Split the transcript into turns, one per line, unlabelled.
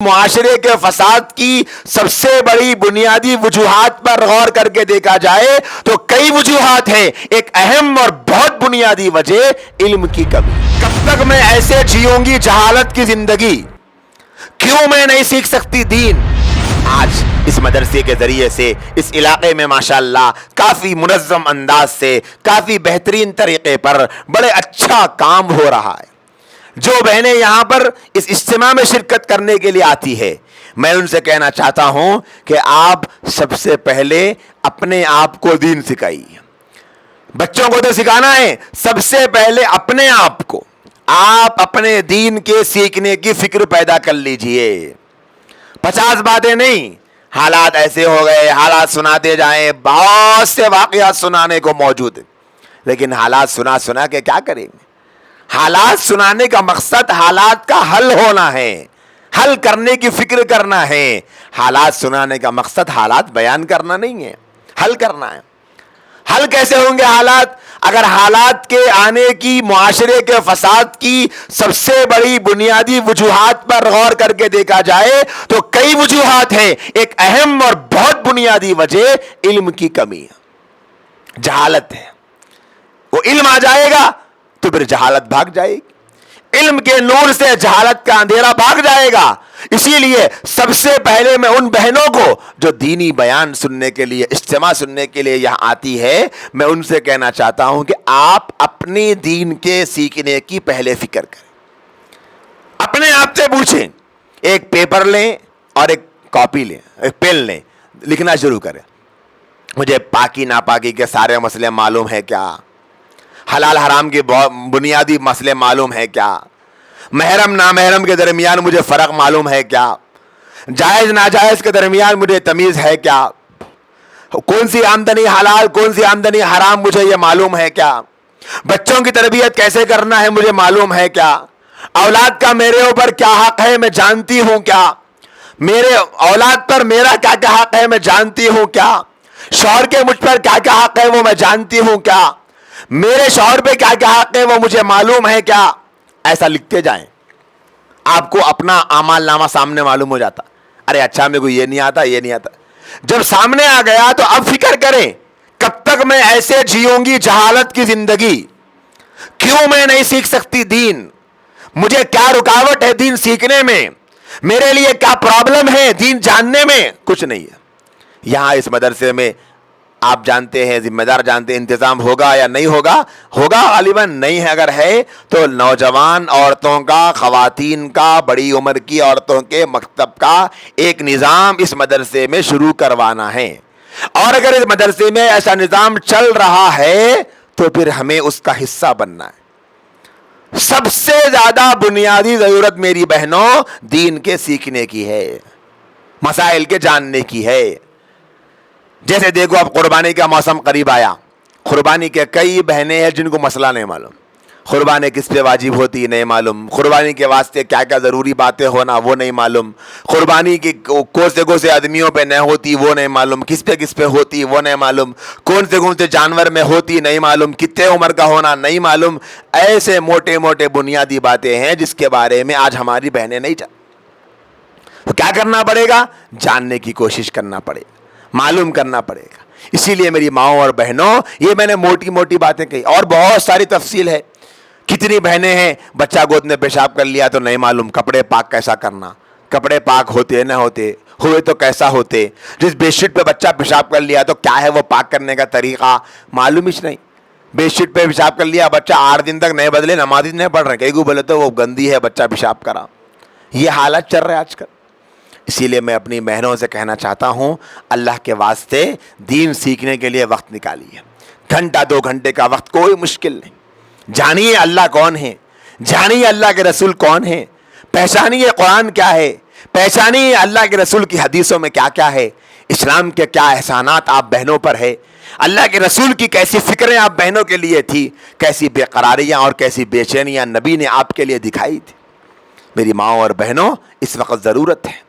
معاشرے کے فساد کی سب سے بڑی بنیادی وجوہات پر غور کر کے دیکھا جائے تو کئی وجوہات ہیں. ایک اہم اور بہت بنیادی وجہ علم کی کمی. کب تک میں ایسے جیوں گی جہالت کی زندگی؟ کیوں میں نہیں سیکھ سکتی دین؟ آج اس مدرسے کے ذریعے سے اس علاقے میں ماشاءاللہ کافی منظم انداز سے کافی بہترین طریقے پر بڑے اچھا کام ہو رہا ہے. جو بہنیں یہاں پر اس اجتماع میں شرکت کرنے کے لیے آتی ہے، میں ان سے کہنا چاہتا ہوں کہ آپ سب سے پہلے اپنے آپ کو دین سکھائیے. بچوں کو تو سکھانا ہے، سب سے پہلے اپنے آپ کو آپ اپنے دین کے سیکھنے کی فکر پیدا کر لیجئے. 50 باتیں نہیں، حالات ایسے ہو گئے، حالات سناتے جائیں. بہت سے واقعات سنانے کو موجود ہیں، لیکن حالات سنا کے کیا کریں گے؟ حالات سنانے کا مقصد حالات کا حل ہونا ہے، حل کرنے کی فکر کرنا ہے. حالات سنانے کا مقصد حالات بیان کرنا نہیں ہے، حل کرنا ہے. حل کیسے ہوں گے حالات؟ اگر حالات کے آنے کی معاشرے کے فساد کی سب سے بڑی بنیادی وجوہات پر غور کر کے دیکھا جائے تو کئی وجوہات ہیں. ایک اہم اور بہت بنیادی وجہ علم کی کمی ہے، جہالت ہے. وہ علم آ جائے گا تو پھر جہالت بھاگ جائے گی. علم کے نور سے جہالت کا اندھیرا بھاگ جائے گا. اسی لیے سب سے پہلے میں ان بہنوں کو جو دینی بیان سننے کے لیے، اجتماع سننے کے لیے یہاں آتی ہے، میں ان سے کہنا چاہتا ہوں کہ آپ اپنی دین کے سیکھنے کی پہلے فکر کریں. اپنے آپ سے پوچھیں، ایک پیپر لیں اور ایک کاپی لیں، ایک پین لیں، لکھنا شروع کریں. مجھے پاکی ناپاکی کے سارے مسئلے معلوم ہے کیا؟ حلال حرام کے بنیادی مسئلے معلوم ہے کیا؟ محرم نامحرم کے درمیان مجھے فرق معلوم ہے کیا؟ جائز ناجائز کے درمیان مجھے تمیز ہے کیا؟ کون سی آمدنی حلال کون سی آمدنی حرام مجھے یہ معلوم ہے کیا؟ بچوں کی تربیت کیسے کرنا ہے مجھے معلوم ہے کیا؟ اولاد کا میرے اوپر کیا حق ہے میں جانتی ہوں کیا؟ میرے اولاد پر میرا کیا کیا حق ہے میں جانتی ہوں کیا؟ شوہر کے مجھ پر کیا کیا حق ہے وہ میں جانتی ہوں کیا؟ میرے شوہر پہ کیا کیا حق ہے وہ مجھے معلوم ہے کیا؟ ایسا لکھتے جائیں، آپ کو اپنا اعمال نامہ سامنے معلوم ہو جاتا. ارے اچھا میرے کو یہ نہیں آتا یہ نہیں آتا. جب سامنے آ گیا تو اب فکر کریں، کب تک میں ایسے جیوں گی جہالت کی زندگی؟ کیوں میں نہیں سیکھ سکتی دین؟ مجھے کیا رکاوٹ ہے دین سیکھنے میں؟ میرے لیے کیا پرابلم ہے دین جاننے میں؟ کچھ نہیں ہے. یہاں اس مدرسے میں آپ جانتے ہیں، ذمہ دار جانتے ہیں، انتظام ہوگا یا نہیں ہوگا؟ ہوگا غالباً. نہیں ہے اگر ہے تو نوجوان عورتوں کا، خواتین کا، بڑی عمر کی عورتوں کے مکتب کا ایک نظام اس مدرسے میں شروع کروانا ہے. اور اگر اس مدرسے میں ایسا نظام چل رہا ہے تو پھر ہمیں اس کا حصہ بننا ہے. سب سے زیادہ بنیادی ضرورت میری بہنوں دین کے سیکھنے کی ہے، مسائل کے جاننے کی ہے. جیسے دیکھو اب قربانی کا موسم قریب آیا. قربانی کے کئی بہنیں ہیں جن کو مسئلہ نہیں معلوم، قربانی کس پہ واجب ہوتی نہیں معلوم، قربانی کے واسطے کیا کیا ضروری باتیں ہونا وہ نہیں معلوم، قربانی کی کون سے آدمیوں پہ نہیں ہوتی وہ نہیں معلوم، کس پہ ہوتی وہ نہیں معلوم، کون سے جانور میں ہوتی نہیں معلوم، کتنے عمر کا ہونا نہیں معلوم. ایسے موٹے بنیادی باتیں ہیں جس کے بارے میں آج ہماری بہنیں نہیں جانتی. تو کیا کرنا پڑے گا؟ جاننے کی کوشش کرنا پڑے گا، معلوم کرنا پڑے گا. اسی لیے میری ماؤں اور بہنوں، یہ میں نے موٹی باتیں کہی، اور بہت ساری تفصیل ہے. کتنی بہنیں ہیں بچہ گود میں پیشاب کر لیا تو نہیں معلوم کپڑے پاک کیسا کرنا، کپڑے پاک ہوتے نہ ہوتے، ہوئے تو کیسا ہوتے. جس بیڈ شیٹ پہ بچہ پیشاب کر لیا تو کیا ہے وہ پاک کرنے کا طریقہ معلوم ہی نہیں. بیڈ شیٹ پہ پیشاب کر لیا بچہ 8 دن تک نہیں بدلے، نماز ہی نہیں پڑھ رہے، کئی کو بولے تو وہ گندی ہے بچہ پیشاب کرا. یہ حالت چل رہا ہے آج کل. اسی لیے میں اپنی بہنوں سے کہنا چاہتا ہوں، اللہ کے واسطے دین سیکھنے کے لیے وقت نکالیے. گھنٹہ 2 گھنٹے کا وقت کوئی مشکل نہیں. جانیے اللہ کون ہے، جانیے اللہ کے رسول کون ہے، پہچانیے قرآن کیا ہے، پہچانیے اللہ کے رسول کی حدیثوں میں کیا کیا ہے، اسلام کے کیا احسانات آپ بہنوں پر ہے، اللہ کے رسول کی کیسی فکریں آپ بہنوں کے لیے تھی، کیسی بے قراریاں اور کیسی بے چینیاں نبی نے آپ کے لیے دکھائی تھی. میری ماں اور بہنوں، اس وقت ضرورت ہے